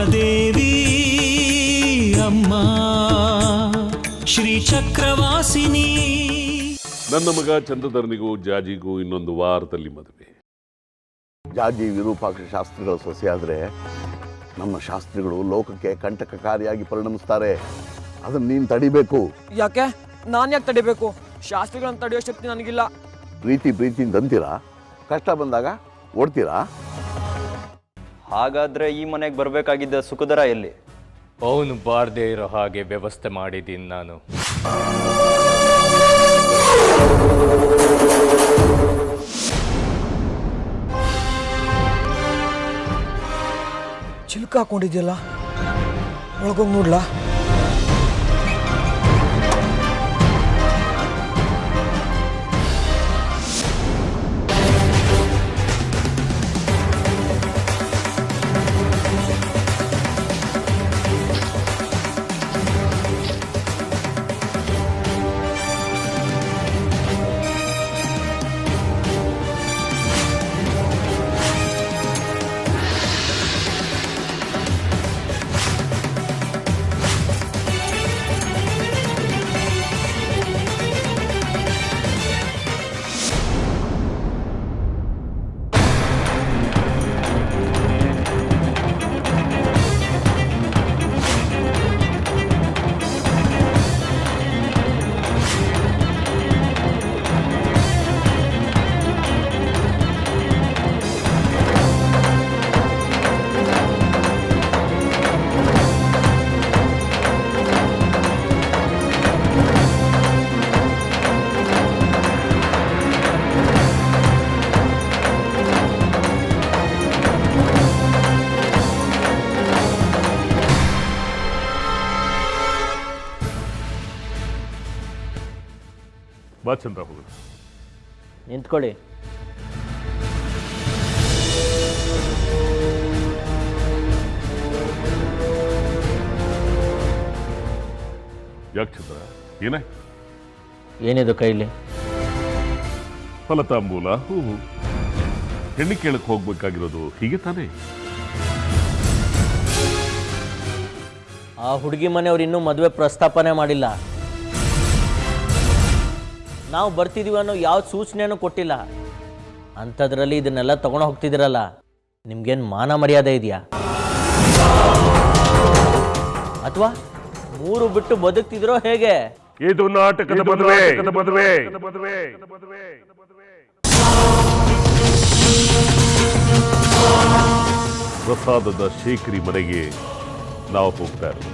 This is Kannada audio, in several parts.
ಮಹಾದೇವಿ ಅಮ್ಮ ಶ್ರೀ ಚಕ್ರವಾಸಿನಿ. ನನ್ನ ಮಗ ಚಂದ್ರಧರನಿಗೂ ಜಾಜಿಗೂ ಇನ್ನೊಂದು ವಾರದಲ್ಲಿ ಮದುವೆ. ಜಾಜಿ ವಿರೂಪಾಕ್ಷ ಶಾಸ್ತ್ರಿಗಳ ಸೊಸೆಯಾದರೆ ನಮ್ಮ ಶಾಸ್ತ್ರಿಗಳು ಲೋಕಕ್ಕೆ ಕಂಟಕಕಾರಿಯಾಗಿ ಪರಿಣಮಿಸ್ತಾರೆ. ಅದನ್ನು ನೀನು ತಡಿಬೇಕು. ಯಾಕೆ? ನಾನು ಯಾಕೆ ತಡಿಬೇಕು? ಶಾಸ್ತ್ರಿಗಳನ್ನು ತಡೆಯೋ ಶಕ್ತಿ ನನಗಿಲ್ಲ. ಪ್ರೀತಿಯಿಂದ ಅಂತೀರಾ, ಕಷ್ಟ ಬಂದಾಗ ಓಡ್ತೀರಾ? ಹಾಗಾದ್ರೆ ಈ ಮನೆಗೆ ಬರಬೇಕಾಗಿದ್ದ ಸುಖದರ ಎಲ್ಲಿ? ಅವನು ಬಾರದೇ ಇರೋ ಹಾಗೆ ವ್ಯವಸ್ಥೆ ಮಾಡಿದ್ದೀನಿ ನಾನು. ಚಿಲ್ಕ ಹಾಕೊಂಡಿದ್ಯಲ್ಲ, ಒಳಗೋಗಿ ನೋಡ್ಲಾ? ಬಾ ಚಂದ್ರ, ಹೋಗೋಣ. ನಿಂತ್ಕೊಳ್ಳಿ. ಯಾಕೆ ಚಂದ್ರ, ಏನಾಯ್ತು? ಏನಿದು ಕೈಲಿ? ಫಲತಾಂಬೂಲ, ಹೂವು. ಹೆಣ್ಣು ಕೇಳಕ್ಕೆ ಹೋಗ್ಬೇಕಾಗಿರೋದು ಹೀಗೆ ತಾನೇ? ಆ ಹುಡುಗಿ ಮನೆಯವ್ರು ಇನ್ನೂ ಮದುವೆ ಪ್ರಸ್ತಾಪನೆ ಮಾಡಿಲ್ಲ. ನಾವು ಬರ್ತಿದೀವಿ ಅನ್ನೋ ಯಾವ ಸೂಚನೆನೂ ಕೊಟ್ಟಿಲ್ಲ. ಅಂಥದ್ರಲ್ಲಿ ಇದನ್ನೆಲ್ಲ ತಗೊಂಡು ಹೋಗ್ತಿದ್ದೀರಲ್ಲ, ನಿಮ್ಗೇನು ಮಾನ ಮರ್ಯಾದೆ ಇದೆಯಾ? ಅಥವಾ 3 ಬಿಟ್ಟು ಬದುಕ್ತಿದ್ರೋ ಹೇಗೆ? ಇದು ನಾಟಕದ ಮದುವೆ. ಪ್ರಸಾದದ ಶೇಖರಿ ಮನೆಗೆ ನಾವು ಹೋಗ್ತಾ ಇರೋದು.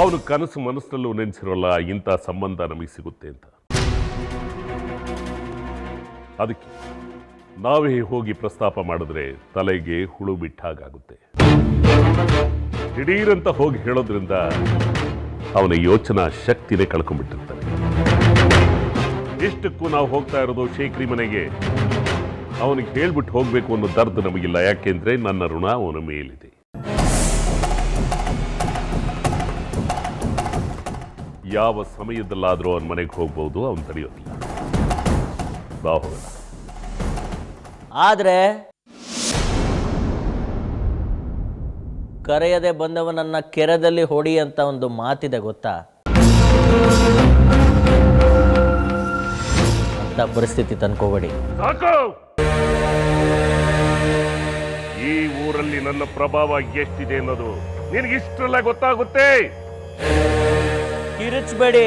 ಅವನು ಕನಸು ಮನಸ್ಸಲ್ಲೂ ನೆನೆಸಿರೋಲ್ಲ ಇಂಥ ಸಂಬಂಧ ನಮಗೆ ಸಿಗುತ್ತೆ ಅಂತ. ಅದಕ್ಕೆ ನಾವೇ ಹೋಗಿ ಪ್ರಸ್ತಾಪ ಮಾಡಿದ್ರೆ ತಲೆಗೆ ಹುಳು ಬಿಟ್ಟಾಗುತ್ತೆ. ದಿಢೀರಂತ ಹೋಗಿ ಹೇಳೋದ್ರಿಂದ ಅವನ ಯೋಚನಾ ಶಕ್ತಿನೇ ಕಳ್ಕೊಂಡ್ಬಿಟ್ಟಿರ್ತಾನೆ. ಇಷ್ಟಕ್ಕೂ ನಾವು ಹೋಗ್ತಾ ಇರೋದು ಶೇಖರಿ ಮನೆಗೆ. ಅವನಿಗೆ ಹೇಳ್ಬಿಟ್ಟು ಹೋಗ್ಬೇಕು ಅನ್ನೋ ದರ್ದ ನಮಗಿಲ್ಲ. ಯಾಕೆಂದ್ರೆ ನನ್ನ ಋಣ ಅವನ ಮೇಲಿದೆ. ಯಾವ ಸಮಯದಲ್ಲಾದರೂ ಅವನ ಮನೆಗೆ ಹೋಗ್ಬೋದು, ಅವನು ತಡೆಯೋದಿಲ್ಲ. ಬಾ ಹೋಗೋಣ. ಆದ್ರೆ ಕರೆಯದೆ ಬಂದವನನ್ನ ಕೆರೆದಲ್ಲಿ ಹೊಡಿ ಅಂತ ಒಂದು ಮಾತಿದೆ ಗೊತ್ತಾ? ಅಂತ ಪರಿಸ್ಥಿತಿ ತಂದ್ಕೋಬೇಡಿ. ಸಾಕು. ಈ ಊರಲ್ಲಿ ನನ್ನ ಪ್ರಭಾವ ಎಷ್ಟಿದೆ ಅನ್ನೋದು ನಿನಗಿಷ್ಟೆಲ್ಲ ಗೊತ್ತಾಗುತ್ತೆ. ಕಿರಿಚಬೇಡಿ.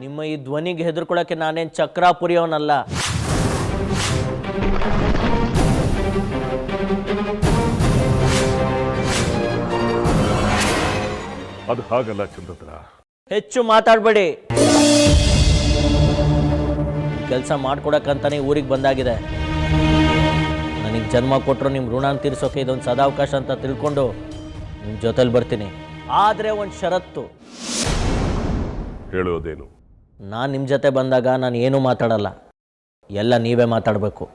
ನಿಮ್ಮ ಈ ಧ್ವನಿಗೆ ಹೆದರ್ಕೊಳಕ್ಕೆ ನಾನೇನು ಚಕ್ರಾಪುರಿಯವನಲ್ಲ. ಅದು ಹಾಗಲ್ಲ ಚಂದ್ರಧರ. ಹೆಚ್ಚು ಮಾತಾಡಬೇಡಿ. ಕೆಲಸ ಮಾಡ್ಕೊಡಕ್ಕಂತಾನೆ ಊರಿಗೆ ಬಂದಾಗಿದೆ. ನನಗೆ ಜನ್ಮ ಕೊಟ್ಟರು ನಿಮ್ಮ ಋಣ ತೀರಿಸೋಕೆ ಇದೊಂದು ಸದಾವಕಾಶ ಅಂತ ತಿಳ್ಕೊಂಡು ನಿಮ್ಮ ಜೊತೆಲಿ ಬರ್ತೀನಿ. ಆದರೆ ಒಂದು ಷರತ್ತು. ಹೇಳೋದೇನು? ನಾನು ನಿಮ್ಮ ಜೊತೆ ಬಂದಾಗ ನಾನು ಏನೂ ಮಾತಾಡಲ್ಲ, ಎಲ್ಲ ನೀವೇ ಮಾತಾಡಬೇಕು.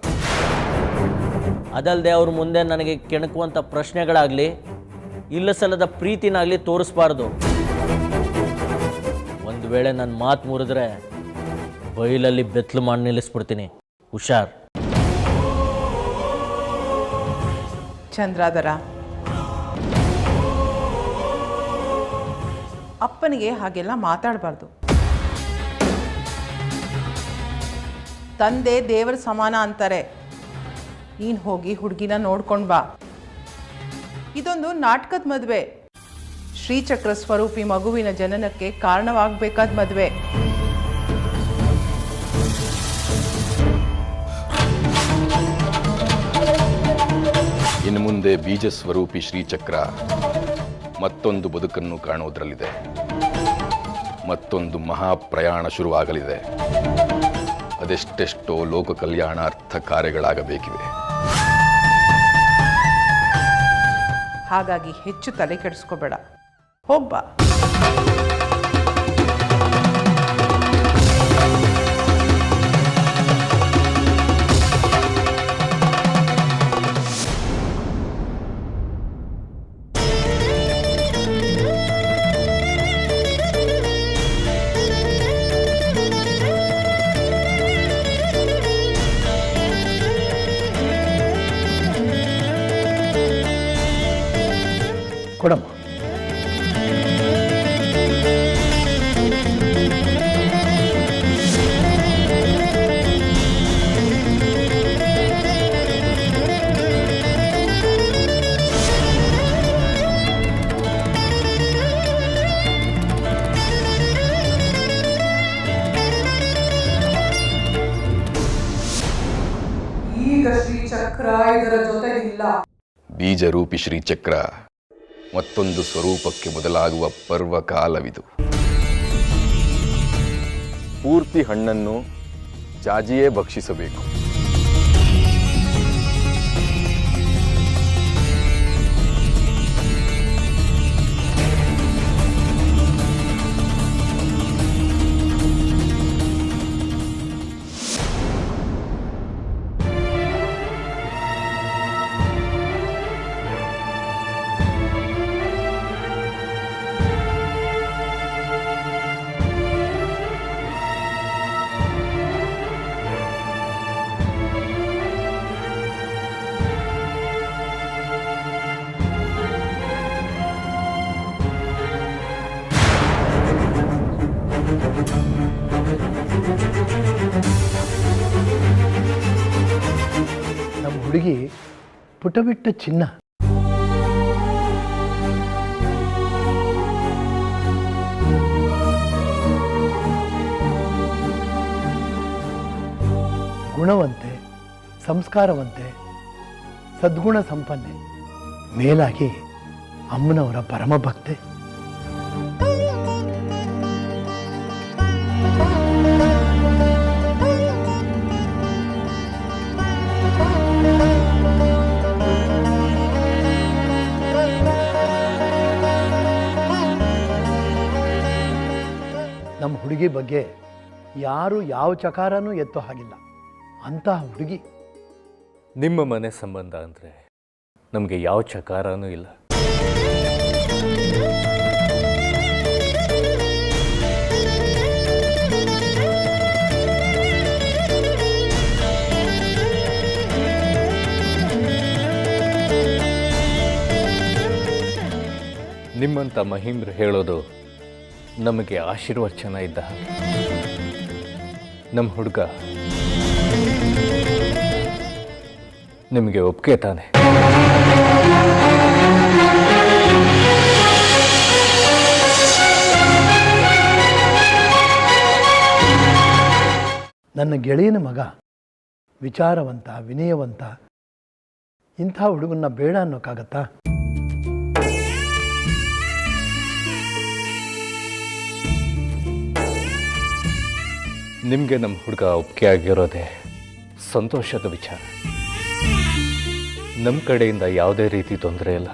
ಅದಲ್ಲದೆ ಅವ್ರ ಮುಂದೆ ನನಗೆ ಕೆಣಕುವಂಥ ಪ್ರಶ್ನೆಗಳಾಗಲಿ ಇಲ್ಲ ಸಲ್ಲದ ಪ್ರೀತಿನಾಗಲಿ ತೋರಿಸ್ಬಾರ್ದು. ಒಂದು ವೇಳೆ ನನ್ನ ಮಾತು ಮುರಿದ್ರೆ ಬೈಲಲ್ಲಿ ಬೆತ್ತಲು ಮಾಡಿ ನಿಲ್ಲಿಸ್ಬಿಡ್ತೀನಿ. ಹುಷಾರ್. ಚಂದ್ರಾಧರ, ಅಪ್ಪನಿಗೆ ಹಾಗೆಲ್ಲ ಮಾತಾಡಬಾರ್ದು. ತಂದೆ ದೇವರ ಸಮಾನ ಅಂತಾರೆ. ನೀನು ಹೋಗಿ ಹುಡುಗಿನ ನೋಡ್ಕೊಂಡು ಬಾ. ಇದೊಂದು ನಾಟಕದ ಮದುವೆ. ಶ್ರೀಚಕ್ರ ಸ್ವರೂಪಿ ಮಗುವಿನ ಜನನಕ್ಕೆ ಕಾರಣವಾಗಬೇಕಾದ ಮದುವೆ. ಇನ್ನು ಮುಂದೆ ಬೀಜ ಸ್ವರೂಪಿ ಶ್ರೀಚಕ್ರ ಮತ್ತೊಂದು ಬದುಕನ್ನು ಕಾಣುವುದರಲ್ಲಿದೆ. ಮತ್ತೊಂದು ಮಹಾಪ್ರಯಾಣ ಶುರುವಾಗಲಿದೆ. ಅದೆಷ್ಟೆಷ್ಟೋ ಲೋಕ ಕಲ್ಯಾಣಾರ್ಥ ಕಾರ್ಯಗಳಾಗಬೇಕಿವೆ. ಹಾಗಾಗಿ ಹೆಚ್ಚು ತಲೆ ಕೆಡಿಸ್ಕೋಬೇಡ, ಹೋಗ್ಬಾ. ಕೊಡಮ್ಮ. ಈಗ ಶ್ರೀಚಕ್ರ ಇದರ ಜೊತೆಗಿಲ್ಲ. ಬೀಜರೂಪಿ ಶ್ರೀಚಕ್ರ ಮತ್ತೊಂದು ಸ್ವರೂಪಕ್ಕೆ ಬದಲಾಗುವ ಪರ್ವಕಾಲವಿದು. ಪೂರ್ತಿ ಹಣ್ಣನ್ನು ಜಾಜಿಯೇ ಭಕ್ಷಿಸಬೇಕು. ನಮ್ಮ ಹುಡುಗಿ ಪುಟಬಿಟ್ಟ ಚಿನ್ನ. ಗುಣವಂತೆ, ಸಂಸ್ಕಾರವಂತೆ, ಸದ್ಗುಣ ಸಂಪನ್ನೆ, ಮೇಲಾಗಿ ಅಮ್ಮನವರ ಪರಮ ಭಕ್ತೆ. ನಮ್ಮ ಹುಡುಗಿ ಬಗ್ಗೆ ಯಾರು ಯಾವ ಚಕಾರನೂ ಎತ್ತೋ ಹಾಗಿಲ್ಲ. ಅಂತಹ ಹುಡುಗಿ. ನಿಮ್ಮ ಮನೆ ಸಂಬಂಧ ಅಂದರೆ ನಮಗೆ ಯಾವ ಚಕಾರನೂ ಇಲ್ಲ. ನಿಮ್ಮಂಥ ಮಹಿಮ್ರು ಹೇಳೋದು ನಮಗೆ ಆಶೀರ್ವಚನ ಇದ್ದ ಹಾಗೆ. ನಮ್ಮ ಹುಡುಗ ನಿಮಗೆ ಒಪ್ಪಿಗೆ ತಾನೆ? ನನ್ನ ಗೆಳೆಯನ ಮಗ ವಿಚಾರವಂತ, ವಿನಯವಂತ. ಇಂಥ ಹುಡುಗನ್ನ ಬೇಡ ಅನ್ನೋಕ್ಕಾಗತ್ತಾ? ನಿಮಗೆ ನಮ್ಮ ಹುಡುಗ ಒಪ್ಪಿಗೆ ಆಗಿರೋದೇ ಸಂತೋಷದ ವಿಚಾರ. ನಮ್ಮ ಕಡೆಯಿಂದ ಯಾವುದೇ ರೀತಿ ತೊಂದರೆ ಇಲ್ಲ.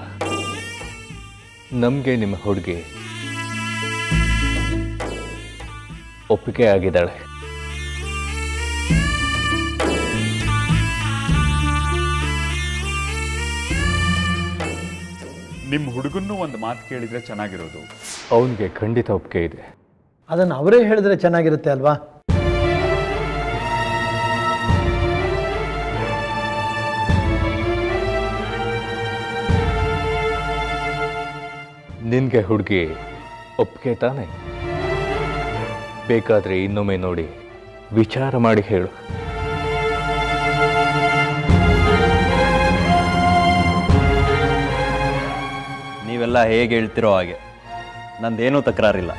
ನಮಗೆ ನಿಮ್ಮ ಹುಡುಗಿ ಒಪ್ಪಿಗೆ ಆಗಿದ್ದಾಳೆ. ನಿಮ್ಮ ಹುಡುಗನ್ನೂ ಒಂದು ಮಾತು ಕೇಳಿದರೆ ಚೆನ್ನಾಗಿರೋದು. ಅವನಿಗೆ ಖಂಡಿತ ಒಪ್ಪಿಗೆ ಇದೆ. ಅದನ್ನು ಅವರೇ ಹೇಳಿದ್ರೆ ಚೆನ್ನಾಗಿರುತ್ತೆ ಅಲ್ವಾ? ನಿನಗೆ ಹುಡುಗಿ ಒಪ್ಪಿಗೆ ತಾನೆ? ಬೇಕಾದರೆ ಇನ್ನೊಮ್ಮೆ ನೋಡಿ ವಿಚಾರ ಮಾಡಿ ಹೇಳು. ನೀವೆಲ್ಲ ಹೇಗೆ ಹೇಳ್ತಿರೋ ಹಾಗೆ, ನಂದೇನೂ ತಕರಾರಿಲ್ಲ.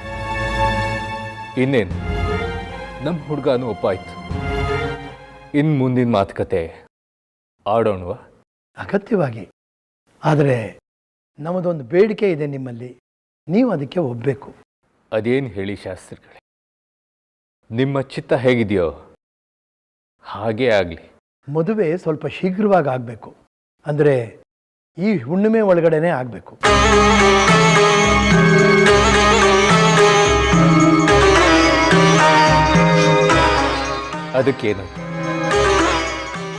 ಇನ್ನೇನು, ನಮ್ಮ ಹುಡುಗನೂ ಒಪ್ಪಾಯ್ತು. ಇನ್ನು ಮುಂದಿನ ಮಾತುಕತೆ ಆಡೋಣವಾ? ಅಗತ್ಯವಾಗಿ. ಆದರೆ ನಮ್ಮದೊಂದು ಬೇಡಿಕೆ ಇದೆ ನಿಮ್ಮಲ್ಲಿ, ನೀವು ಅದಕ್ಕೆ ಒಪ್ಪಬೇಕು. ಅದೇನು ಹೇಳಿ ಶಾಸ್ತ್ರಿಗಳೇ, ನಿಮ್ಮ ಚಿತ್ತ ಹೇಗಿದೆಯೋ ಹಾಗೇ ಆಗಲಿ. ಮದುವೆ ಸ್ವಲ್ಪ ಶೀಘ್ರವಾಗಿ ಆಗಬೇಕು. ಅಂದರೆ ಈ ಹುಣ್ಣಿಮೆ ಒಳಗಡೆನೆ ಆಗಬೇಕು. ಅದಕ್ಕೇನು,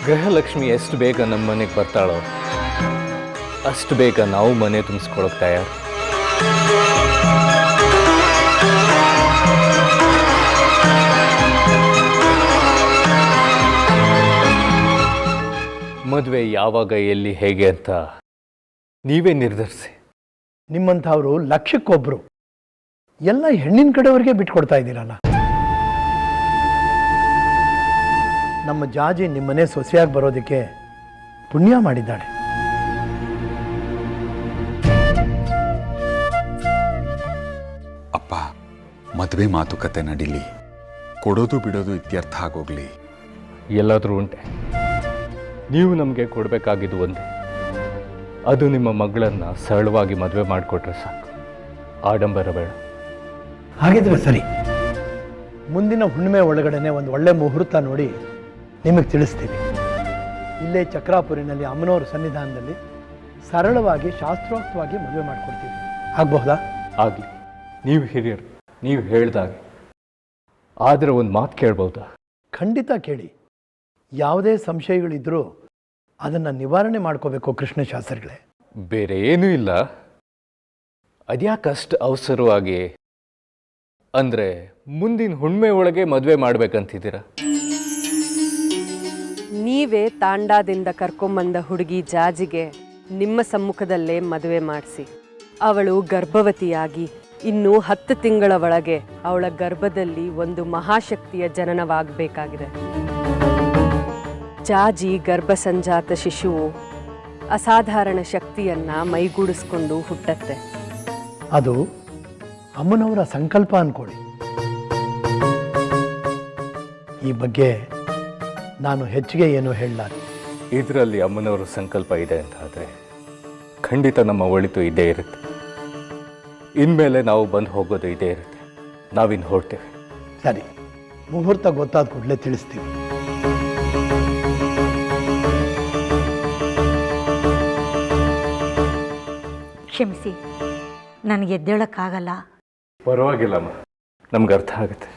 ಗೃಹಲಕ್ಷ್ಮಿ ಎಷ್ಟು ಬೇಗ ನಮ್ಮ ಮನೆಗೆ ಬರ್ತಾಳೋ ಅಷ್ಟು ಬೇಗ ನಾವು ಮನೆ ತುಂಬಿಸ್ಕೊಳಕ್ ತಯಾರು. ಮದುವೆ ಯಾವಾಗ, ಎಲ್ಲಿ, ಹೇಗೆ ಅಂತ ನೀವೇ ನಿರ್ಧರಿಸಿ. ನಿಮ್ಮಂಥವರು ಲಕ್ಷಕ್ಕೊಬ್ರು, ಎಲ್ಲ ಹೆಣ್ಣಿನ ಕಡೆಯವರಿಗೆ ಬಿಟ್ಕೊಡ್ತಾ ಇದ್ದೀರಲ್ಲ. ನಮ್ಮ ಜಾಜಿ ನಿಮ್ಮನೆ ಸೊಸೆಯಾಗಿ ಬರೋದಕ್ಕೆ ಪುಣ್ಯ ಮಾಡಿದ್ದಾಳೆ. ಅಪ್ಪ, ಮದುವೆ ಮಾತುಕತೆ ನಡೀಲಿ, ಕೊಡೋದು ಬಿಡೋದು ಇತ್ಯರ್ಥ ಆಗೋಗ್ಲಿ. ಎಲ್ಲಾದರೂ ಉಂಟೆ, ನೀವು ನಮಗೆ ಕೊಡಬೇಕಾಗಿದ್ದು ಒಂದೇ, ಅದು ನಿಮ್ಮ ಮಗಳನ್ನು ಸರಳವಾಗಿ ಮದುವೆ ಮಾಡಿಕೊಟ್ರೆ ಸಾಕು. ಆಡಂಬರ ಬೇಡ. ಹಾಗಿದ್ರೆ ಸರಿ, ಮುಂದಿನ ಹುಣ್ಣಿಮೆ ಒಳಗಡೆನೆ ಒಂದು ಒಳ್ಳೆ ಮುಹೂರ್ತ ನೋಡಿ ನಿಮಗೆ ತಿಳಿಸ್ತೀವಿ. ಇಲ್ಲೇ ಚಕ್ರಾಪುರಿನಲ್ಲಿ ಅಮ್ಮನವರ ಸನ್ನಿಧಾನದಲ್ಲಿ ಸರಳವಾಗಿ ಶಾಸ್ತ್ರೋಕ್ತವಾಗಿ ಮದುವೆ ಮಾಡಿಕೊಡ್ತೀವಿ. ಆಗಬಹುದಾ? ಆಗಲಿ, ನೀವು ಹಿರಿಯರು, ನೀವು ಹೇಳ್ದಾಗೆ. ಆದರೆ ಒಂದು ಮಾತು ಕೇಳ್ಬೋದಾ? ಖಂಡಿತ ಕೇಳಿ. ಯಾವುದೇ ಸಂಶಯಗಳಿದ್ರೂ ಅದನ್ನು ನಿವಾರಣೆ ಮಾಡ್ಕೋಬೇಕು ಕೃಷ್ಣಶಾಸ್ತ್ರಿಗಳೇ. ಬೇರೆ ಏನೂ ಇಲ್ಲ. ಅದ್ಯಾಕಷ್ಟು ಅವಸರವಾಗಿ, ಅಂದರೆ ಮುಂದಿನ ಹುಣ್ಣಿಮೆ ಒಳಗೆ ಮದುವೆ ಮಾಡ್ಬೇಕಂತಿದ್ದೀರಾ? ನೀವೇ ತಾಂಡಾದಿಂದ ಕರ್ಕೊಂಬಂದ ಹುಡುಗಿ ಜಾಜಿಗೆ ನಿಮ್ಮ ಸಮ್ಮುಖದಲ್ಲೇ ಮದುವೆ ಮಾಡಿಸಿ, ಅವಳು ಗರ್ಭವತಿಯಾಗಿ ಇನ್ನು 10 ತಿಂಗಳ ಒಳಗೆ ಅವಳ ಗರ್ಭದಲ್ಲಿ ಒಂದು ಮಹಾಶಕ್ತಿಯ ಜನನವಾಗಬೇಕಾಗಿದೆ. ಜಾಜಿ ಗರ್ಭಸಂಜಾತ ಶಿಶುವು ಅಸಾಧಾರಣ ಶಕ್ತಿಯನ್ನ ಮೈಗೂಡಿಸ್ಕೊಂಡು ಹುಟ್ಟತ್ತೆ. ಅದು ಅಮ್ಮನವರ ಸಂಕಲ್ಪ ಅನ್ಕೊಳ್ಳಿ. ಈ ಬಗ್ಗೆ ನಾನು ಹೆಚ್ಚಿಗೆ ಏನು ಹೇಳಲಾರೆ. ಇದರಲ್ಲಿ ಅಮ್ಮನವರ ಸಂಕಲ್ಪ ಇದೆ ಅಂತ ಆದರೆ ಖಂಡಿತ ನಮ್ಮ ಒಳಿತು ಇದ್ದೇ ಇರುತ್ತೆ. ಇನ್ಮೇಲೆ ನಾವು ಬಂದು ಹೋಗೋದು ಇದೇ ಇರುತ್ತೆ. ನಾವಿನ್ನು ಹೊರಡ್ತೇವೆ. ಸರಿ, ಮುಹೂರ್ತ ಗೊತ್ತಾದ ಕೂಡಲೇ ತಿಳಿಸ್ತೀವಿ. ಕ್ಷಮಿಸಿ, ನನಗೆ ಎದ್ದೇಳಕ್ಕಾಗಲ್ಲ. ಪರವಾಗಿಲ್ಲಮ್ಮ, ನಮ್ಗೆ ಅರ್ಥ ಆಗುತ್ತೆ.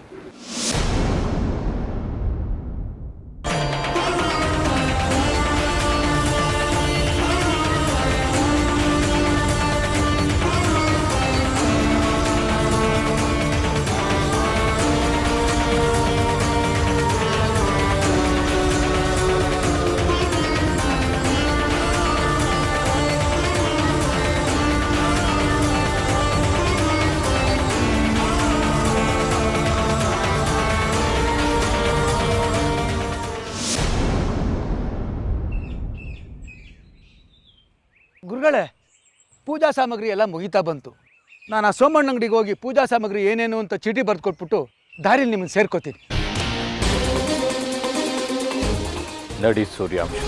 ಗುರುಗಳೇ, ಪೂಜಾ ಸಾಮಗ್ರಿ ಎಲ್ಲ ಮುಗಿತಾ ಬಂತು. ನಾನು ಆ ಸೋಮಣ್ಣ ಅಂಗಡಿಗೆ ಹೋಗಿ ಪೂಜಾ ಸಾಮಗ್ರಿ ಏನೇನು ಅಂತ ಚೀಟಿ ಬರೆದು ಕೊಟ್ಬಿಟ್ಟು ದಾರಿಲಿ ನಿಮ್ಮನ್ನು ಸೇರ್ಕೋತೀನಿ. ನಡಿ ಸೂರ್ಯಾಂಶ.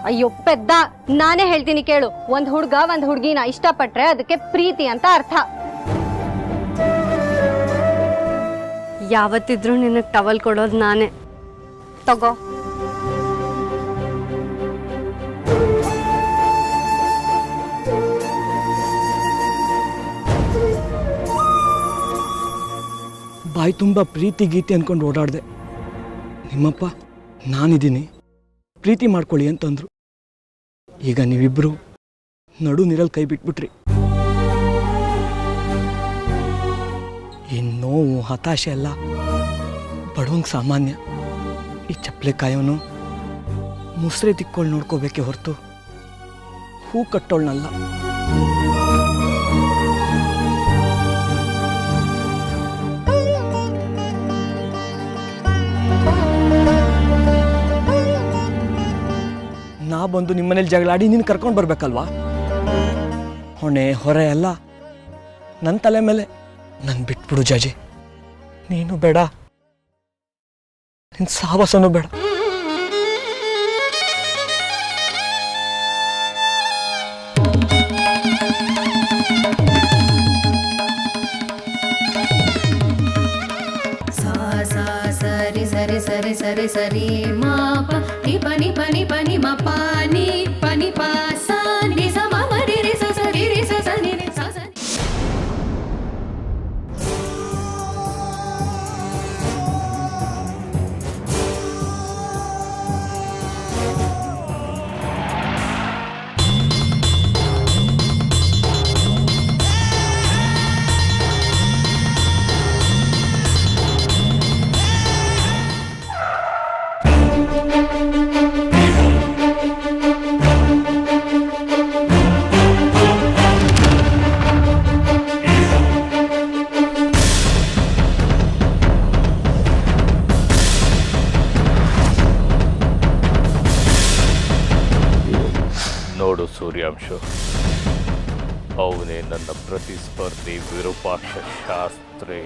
ಅಯ್ಯೋ ಪೆದ್ದ, ನಾನೇ ಹೇಳ್ತೀನಿ ಕೇಳು. ಒಂದ್ ಹುಡ್ಗ ಒಂದ್ ಹುಡ್ಗಿನ ಇಷ್ಟಪಟ್ರೆ ಅದಕ್ಕೆ ಪ್ರೀತಿ ಅಂತ ಅರ್ಥ. ಯಾವತ್ತಿದ್ರು ನಿನಗ್ ಟವಲ್ ಕೊಡೋದು ನಾನೇ. ತಗೋ. ಬಾಯಿ ತುಂಬ ಪ್ರೀತಿ ಗೀತೆ ಅಂದ್ಕೊಂಡು ಓಡಾಡಿದೆ. ನಿಮ್ಮಪ್ಪ ನಾನಿದ್ದೀನಿ, ಪ್ರೀತಿ ಮಾಡ್ಕೊಳ್ಳಿ ಅಂತಂದರು. ಈಗ ನೀವಿಬ್ಬರು ನಡು ನೀರಲ್ಲಿ ಕೈ ಬಿಟ್ಬಿಟ್ರಿ. ಈ ನೋವು ಹತಾಶೆ ಎಲ್ಲ ಬಡವಂಗೆ ಸಾಮಾನ್ಯ. ಈ ಚಪ್ಪಲೆ ಕಾಯೋನು ಮುಸ್ರೆ ತಿಕ್ಕೊಂಡು ನೋಡ್ಕೋಬೇಕೆ ಹೊರತು ಹೂ ಕಟ್ಟೋಳ್ನಲ್ಲ. ನಾ ಬಂದು ನಿಮ್ಮನೇಲಿ ಜಗಳಾಡಿ ನೀನು ಕರ್ಕೊಂಡು ಬರ್ಬೇಕಲ್ವಾ? ಹೊಣೆ ಹೊರೆ ಎಲ್ಲ ನನ್ನ ತಲೆ ಮೇಲೆ. ನನ್ನ ಬಿಟ್ಬಿಡು ಜಾಜಿ, ನೀನು ಬೇಡ, ನಿನ್ನ ಸಾಹಸನೂ ಬೇಡ. ಸರಿ ಸರಿ ಸರಿ ಸರಿ ಸರಿ ಮಾ ನಿ ಪನಿ ಪನಿ ಪನಿ ಮ ಪಾನಿ ಪನಿ ಪಾ ಸಾ ನಿ ಸ ಮ ಮ ರಿ ರಿ ಸ ಸ ರಿ ರಿ ಸ ಸ ನಿ ರಿ ಸ ಸ. ನೋಡು ಸೂರ್ಯಾಂಶು, ಅವನೇ ನನ್ನ ಪ್ರತಿಸ್ಪರ್ಧಿ ವಿರೂಪಾಕ್ಷ ಶಾಸ್ತ್ರಿ.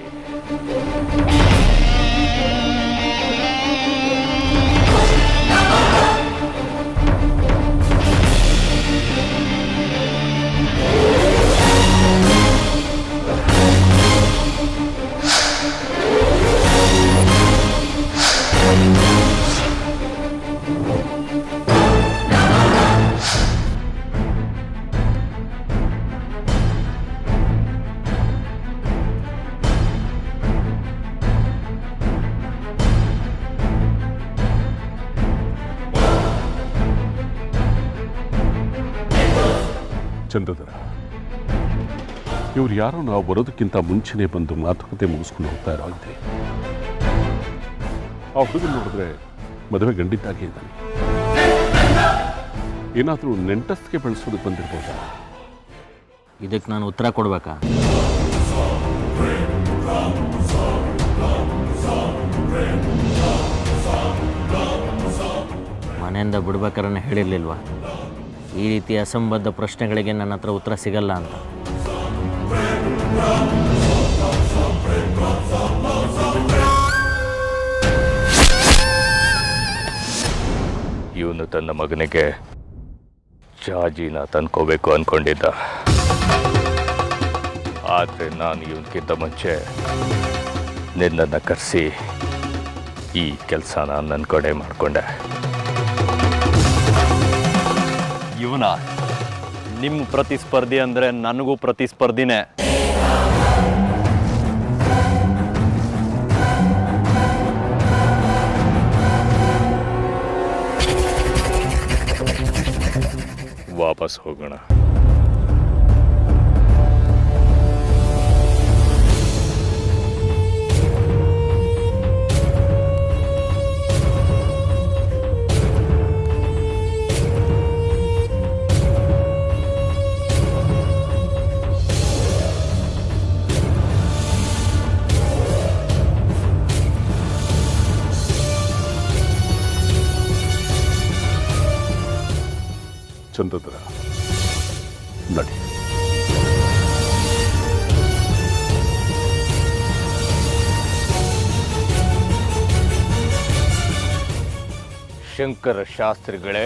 ಚಂದ್ರಧರ, ಇವ್ರು ಯಾರೋ ನಾವು ಬರೋದಕ್ಕಿಂತ ಮುಂಚೆನೇ ಬಂದು ಮಾತುಕತೆ ಮುಗಿಸ್ಕೊಂಡು ಹೋಗ್ತಾ ಇರೋ ಇದೆ. ಆ ಹುಡುಗ ನೋಡಿದ್ರೆ ಮದುವೆ ಗಂಡಿದ್ದಾಗೆ ಇದ್ದಾನೆ. ಏನಾದರೂ ನೆಂಟಸ್ಗೆ ಬೆಳೆಸೋದಕ್ಕೆ ಬಂದಿರ್ಬೋದಾ? ಇದಕ್ಕೆ ನಾನು ಉತ್ತರ ಕೊಡ್ಬೇಕಾ? ಮನೆಯಿಂದ ಬಿಡ್ಬೇಕಾದ್ರೆ ಹೇಳಿರ್ಲಿಲ್ವಾ ಈ ರೀತಿ ಅಸಂಬದ್ಧ ಪ್ರಶ್ನೆಗಳಿಗೆ ನನ್ನ ಹತ್ರ ಉತ್ತರ ಸಿಗಲ್ಲ ಅಂತ? ಇವನು ತನ್ನ ಮಗನಿಗೆ ಜಾಜಿನ ತಂದ್ಕೋಬೇಕು ಅಂದ್ಕೊಂಡಿದ್ದ. ಆದರೆ ನಾನು ಇವನ್ಗಿಂತ ಮುಂಚೆ ನಿನ್ನನ್ನು ಕರೆಸಿ ಈ ಕೆಲಸನ ನನ್ನ ಕಡೆ ಮಾಡಿಕೊಂಡೆ. ಇವನ ನಿಮ್ಮ ಪ್ರತಿಸ್ಪರ್ಧಿ ಅಂದರೆ ನನಗೂ ಪ್ರತಿಸ್ಪರ್ಧಿನೇ. ವಾಪಸ್ ಹೋಗೋಣ. ಚಂದ್ರಧರ, ನಡಿ. ಶಂಕರ ಶಾಸ್ತ್ರಿಗಳೇ,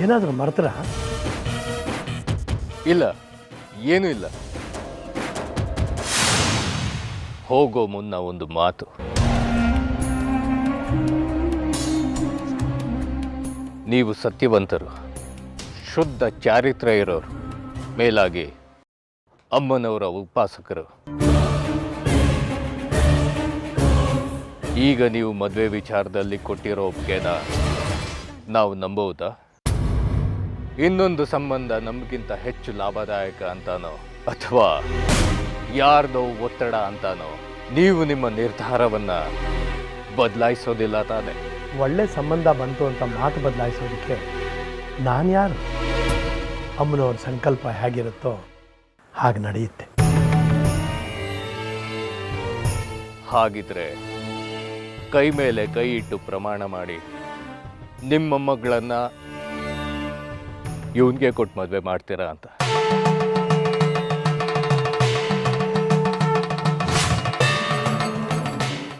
ಏನಾದರೂ ಮರ್ತರ? ಇಲ್ಲ, ಏನೂ ಇಲ್ಲ. ಹೋಗೋ ಮುನ್ನ ಒಂದು ಮಾತು. ನೀವು ಸತ್ಯವಂತರು, ಶುದ್ಧ ಚಾರಿತ್ರ್ಯ ಇರೋರು, ಮೇಲಾಗಿ ಅಮ್ಮನವರ ಉಪಾಸಕರು. ಈಗ ನೀವು ಮದುವೆ ವಿಚಾರದಲ್ಲಿ ಕೊಟ್ಟಿರೋ ಒಪ್ಪಿಗೆನ ನಾವು ನಂಬಹುದಾ? ಇನ್ನೊಂದು ಸಂಬಂಧ ನಮಗಿಂತ ಹೆಚ್ಚು ಲಾಭದಾಯಕ ಅಂತಾನೋ ಅಥವಾ ಯಾರ್ದೋ ಒತ್ತಡ ಅಂತಾನೋ ನೀವು ನಿಮ್ಮ ನಿರ್ಧಾರವನ್ನು ಬದಲಾಯಿಸೋದಿಲ್ಲ ತಾನೆ? ಒಳ್ಳೆ ಸಂಬಂಧ ಬಂತು ಅಂತ ಮಾತು ಬದಲಾಯಿಸೋದಕ್ಕೆ ನಾನು ಯಾರು? ಅಮ್ಮನವ್ರ ಸಂಕಲ್ಪ ಹೇಗಿರುತ್ತೋ ಹಾಗೆ ನಡೆಯುತ್ತೆ. ಹಾಗಿದ್ರೆ ಕೈ ಮೇಲೆ ಕೈ ಇಟ್ಟು ಪ್ರಮಾಣ ಮಾಡಿ ನಿಮ್ಮ ಮಗಳನ್ನ ಇವನ್ಗೆ ಕೊಟ್ಟು ಮದುವೆ ಮಾಡ್ತೀರಾ ಅಂತ?